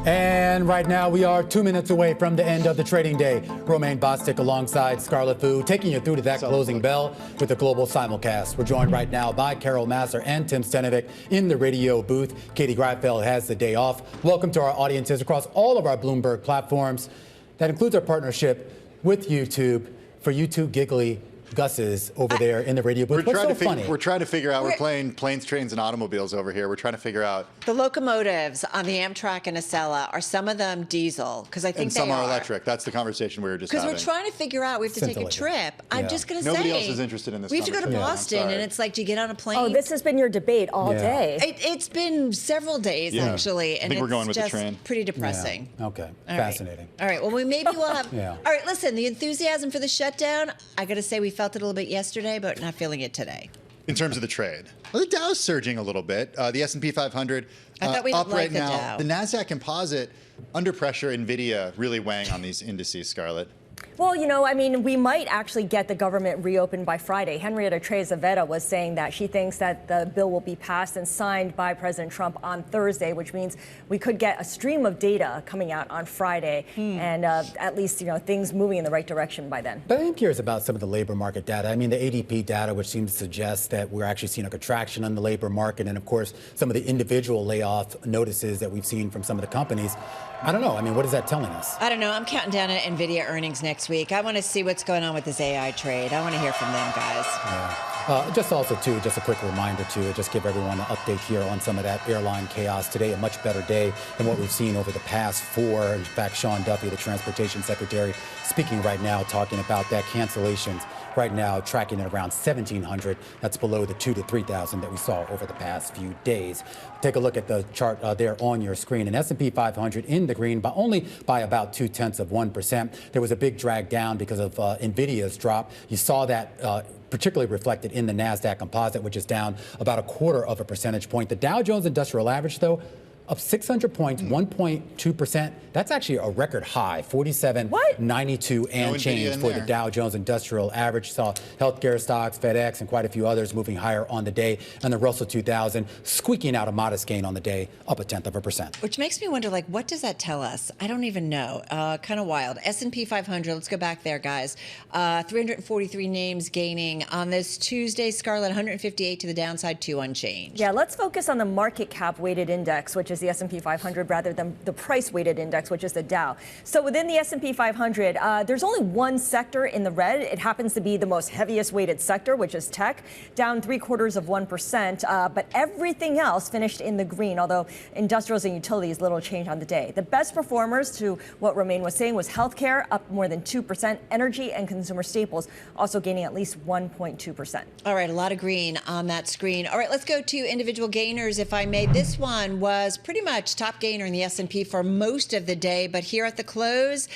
And right now we are 2 minutes away from the end of the trading day. Romaine Bostick alongside Scarlet Fu, taking you through to that closing bell with the global simulcast. We're joined right now by Carol Massar and Tim Stenovec in the radio booth. Katie Greifeld has the day off. Welcome to our audiences across all of our Bloomberg platforms. That includes our partnership with YouTube for YouTube Giggly Gus's over there in the radio booth. What's so funny? We're trying to figure out, we're playing planes, trains, and automobiles over here. We're trying to figure out. The locomotives on the Amtrak and Acela, are some of them diesel? Because I think and some are electric. That's the conversation we were just having. Because we're trying to figure out, we have to take a trip. Yeah. I'm just going to say. Nobody else is interested in this. We have to go to Boston, and it's like, do you get on a plane? Oh, this has been your debate all day. It's been several days, actually. And I think we're going with the just train. Pretty depressing. Yeah. Okay, all fascinating. Right. All right, well, maybe we'll have. Yeah. All right, listen, the enthusiasm for the shutdown, I got to say we felt it a little bit yesterday, but not feeling it today. In terms of the trade, well, the Dow's surging a little bit. The S&P 500 I thought we up liked right the now. Dow. The Nasdaq Composite under pressure. Nvidia really weighing on these indices. Scarlett. Well, you know, I mean, we might actually get the government reopened by Friday. Henrietta Trezevedo was saying that she thinks that the bill will be passed and signed by President Trump on Thursday, which means we could get a stream of data coming out on Friday and at least, you know, things moving in the right direction by then. But I'm curious about some of the labor market data. I mean, the ADP data, which seems to suggest that we're actually seeing a contraction on the labor market. And of course, some of the individual layoff notices that we've seen from some of the companies. I don't know. I mean, what is that telling us? I don't know. I'm counting down to NVIDIA earnings next week. I want to see what's going on with this AI trade. I want to hear from them, guys. Yeah. Just also, too, just a quick reminder to just give everyone an update here on some of that airline chaos today. A much better day than what we've seen over the past four. In fact, Sean Duffy, the transportation secretary, speaking right now, talking about that cancellations right now tracking at around 1,700. That's below the 2,000 to 3,000 that we saw over the past few days. Take a look at the chart there on your screen. An S&P 500 in the green, but only by about 0.2%. There was a big drag down because of Nvidia's drop. You saw that particularly reflected in the NASDAQ composite, which is down about 1/4 percentage point. The Dow Jones Industrial Average, though, up 600 points, 1.2%. That's actually a record high, 47.92 and change for the Dow Jones Industrial Average. Saw healthcare stocks, FedEx, and quite a few others moving higher on the day. And the Russell 2000 squeaking out a modest gain on the day, up 0.1%. Which makes me wonder, like, what does that tell us? I don't even know. Kind of wild. S&P 500, let's go back there, guys. 343 names gaining on this Tuesday. Scarlet, 158 to the downside, 2 unchanged. Yeah, let's focus on the market cap weighted index, which is the S&P 500, rather than the price weighted index, which is the Dow. So within the S&P 500, there's only one sector in the red. It happens to be the most heaviest weighted sector, which is tech, down 0.75%. But everything else finished in the green, although industrials and utilities, little change on the day. The best performers, to what Romaine was saying, was healthcare, up more than 2%. Energy and consumer staples also gaining at least 1.2%. All right, a lot of green on that screen. All right, let's go to individual gainers, if I may. This one was pretty much top gainer in the S&P for most of the day, but here at the close,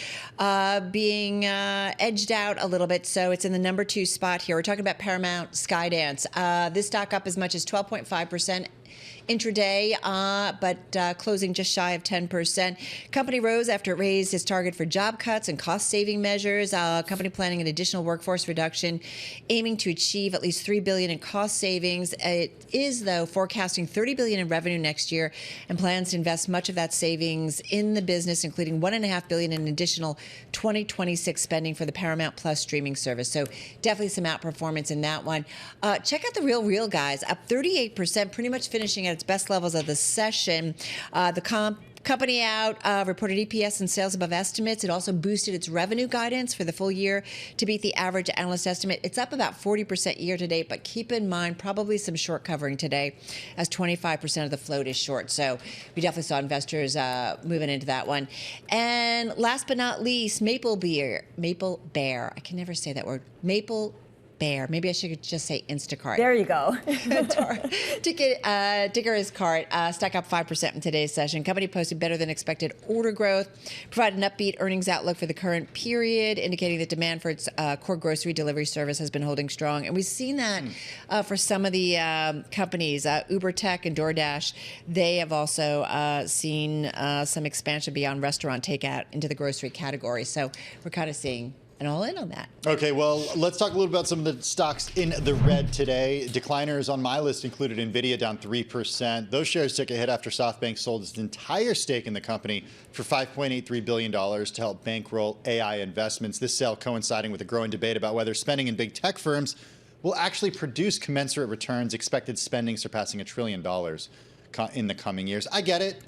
being edged out a little bit. So it's in the number 2 spot here. We're talking about Paramount Skydance. This stock up as much as 12.5%. Intraday, but closing just shy of 10%. Company rose after it raised its target for job cuts and cost-saving measures. Company planning an additional workforce reduction, aiming to achieve at least $3 billion in cost savings. It is, though, forecasting $30 billion in revenue next year and plans to invest much of that savings in the business, including $1.5 billion in additional 2026 spending for the Paramount Plus streaming service. So definitely some outperformance in that one. Check out the Real, guys, up 38%, pretty much finishing at its best levels of the session. The company out reported EPS and sales above estimates. It also boosted its revenue guidance for the full year to beat the average analyst estimate. It's up about 40% year to date, but keep in mind probably some short covering today, as 25% of the float is short. So we definitely saw investors moving into that one. And last but not least, Maple Bear. I can never say that word. Maple Bear. Maybe I should just say Instacart. There you go. Ticker is CART. Stock up 5% in today's session. Company posted better than expected order growth, provided an upbeat earnings outlook for the current period, indicating that demand for its core grocery delivery service has been holding strong. And we've seen that for some of the companies, Uber Tech and DoorDash. They have also seen some expansion beyond restaurant takeout into the grocery category. So we're kind of seeing and all in on that. Okay, well, let's talk a little about some of the stocks in the red today. Decliners on my list included NVIDIA, down 3%. Those shares took a hit after SoftBank sold its entire stake in the company for $5.83 billion to help bankroll AI investments. This sale coinciding with a growing debate about whether spending in big tech firms will actually produce commensurate returns, expected spending surpassing $1 trillion in the coming years. I get it.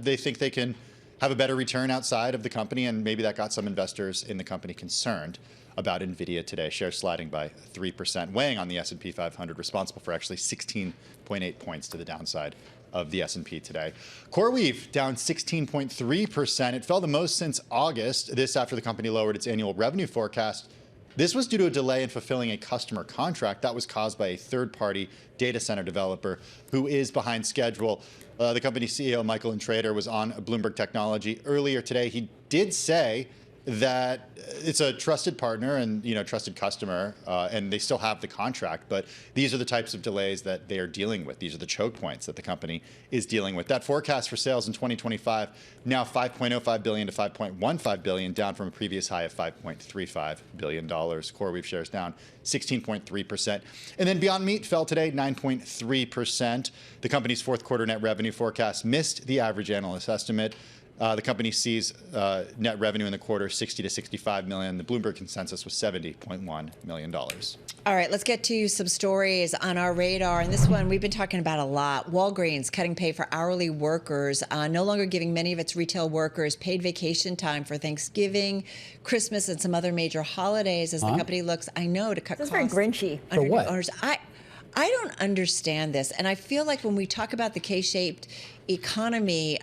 They think they can have a better return outside of the company, and maybe that got some investors in the company concerned about NVIDIA today. Shares sliding by 3%, weighing on the S&P 500, responsible for actually 16.8 points to the downside of the S&P today. CoreWeave down 16.3%. It fell the most since August. This after the company lowered its annual revenue forecast. This was due to a delay in fulfilling a customer contract that was caused by a third-party data center developer who is behind schedule. The company's CEO, Michael Intrater, was on Bloomberg Technology earlier today. He did say that it's a trusted partner and trusted customer, and they still have the contract. But these are the types of delays that they are dealing with. These are the choke points that the company is dealing with. That forecast for sales in 2025 now $5.05 billion to $5.15 billion, down from a previous high of $5.35 billion. CoreWeave shares down 16.3%. And then Beyond Meat fell today 9.3%. The company's fourth quarter net revenue forecast missed the average analyst estimate. The company sees net revenue in the quarter 60 to 65 million. The Bloomberg consensus was $70.1 million. All right, let's get to some stories on our radar. And this one we've been talking about a lot. Walgreens cutting pay for hourly workers, no longer giving many of its retail workers paid vacation time for Thanksgiving, Christmas, and some other major holidays as the company looks, to cut costs. That's very grinchy. For what? I don't understand this. And I feel like when we talk about the K-shaped economy,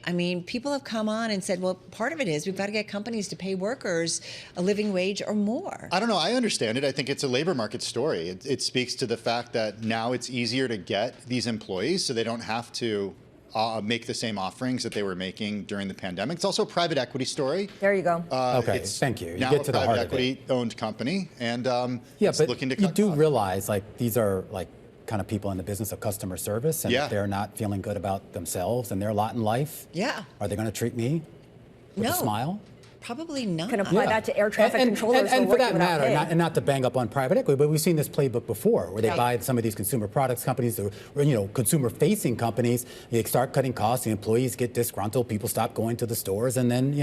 people have come on and said, well, part of it is we've got to get companies to pay workers a living wage or more. I don't know. I understand it. I think it's a labor market story. It speaks to the fact that now it's easier to get these employees so they don't have to make the same offerings that they were making during the pandemic. It's also a private equity story. There you go. Okay, thank you. You now get to a the heart private of it. equity-owned company, and it's but looking to you cut do costs. realize these are kind of people in the business of customer service, and if they're not feeling good about themselves and their lot in life, are they going to treat me with a smile? Probably not. Can apply that to air traffic controllers. And for that matter, and not to bang up on private equity, but we've seen this playbook before, where they buy some of these consumer products companies, or consumer-facing companies. They start cutting costs, the employees get disgruntled, people stop going to the stores, and then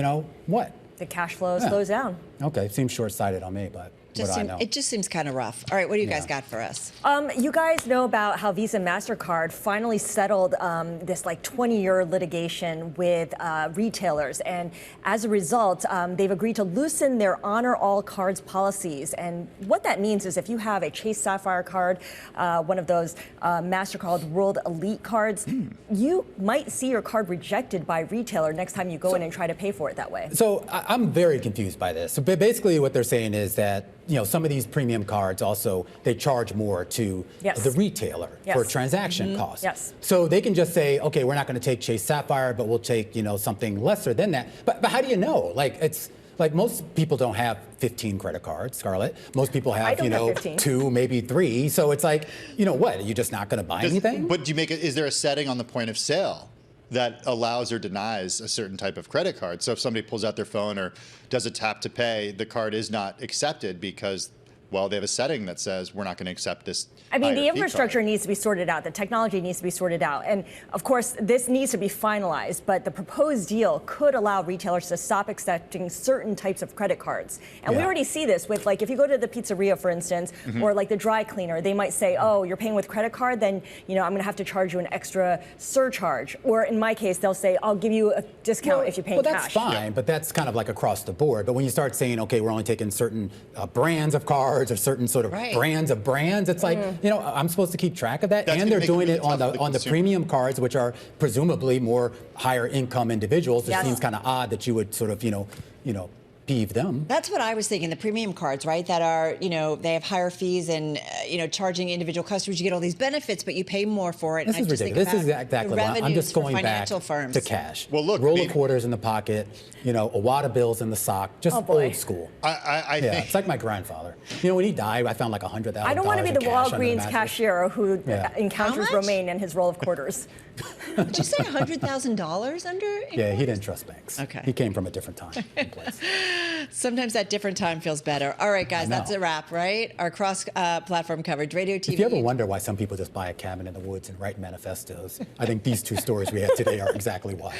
what? The cash flow slows down. Okay, seems short-sighted on me, but. It just seems kind of rough. All right, what do you guys got for us? You guys know about how Visa and MasterCard finally settled this 20-year litigation with retailers. And as a result, they've agreed to loosen their honor all cards policies. And what that means is if you have a Chase Sapphire card, one of those MasterCard World Elite cards, you might see your card rejected by a retailer next time you go in and try to pay for it that way. So I'm very confused by this. So basically what they're saying is that some of these premium cards also, they charge more to the retailer for transaction costs. Yes. So they can just say, okay, we're not going to take Chase Sapphire, but we'll take, something lesser than that. But how do you know? It's like most people don't have 15 credit cards, Scarlett. Most people have, have 2, maybe 3. So it's like, what? Are you just not going to buy anything? But is there a setting on the point of sale that allows or denies a certain type of credit card? So if somebody pulls out their phone or does a tap to pay, the card is not accepted because, well, they have a setting that says we're not going to accept this. The infrastructure needs to be sorted out. The technology needs to be sorted out. And of course, this needs to be finalized, but the proposed deal could allow retailers to stop accepting certain types of credit cards. And we already see this with, if you go to the pizzeria, for instance, or the dry cleaner, they might say, oh, you're paying with credit card, then, I'm going to have to charge you an extra surcharge. Or in my case, they'll say, I'll give you a discount if you pay in cash. Well, that's fine, but that's kind of across the board. But when you start saying, okay, we're only taking certain brands of cards or certain sort of brands of brands, it's like, I'm supposed to keep track of that. That's and they're doing it on the premium cards, which are presumably more higher income individuals. It seems kind of odd that you would sort of, peeve them. That's what I was thinking. The premium cards, right, that are, they have higher fees and, charging individual customers. You get all these benefits, but you pay more for it. This is ridiculous. This is exactly why I'm just going back firms. to cash. Well, look, roll of quarters in the pocket, a wad of bills in the sock, just old school. I think it's like my grandfather. when he died, I found like $100,000. I don't want to be the Walgreens cashier who encounters Romaine and his roll of quarters. Did you say $100,000 under? Yeah, he didn't trust banks. Okay. He came from a different time and place. Sometimes that different time feels better. All right, guys, that's a wrap, right? Our cross-platform coverage, radio, TV. If you ever wonder why some people just buy a cabin in the woods and write manifestos, I think these two stories we had today are exactly why.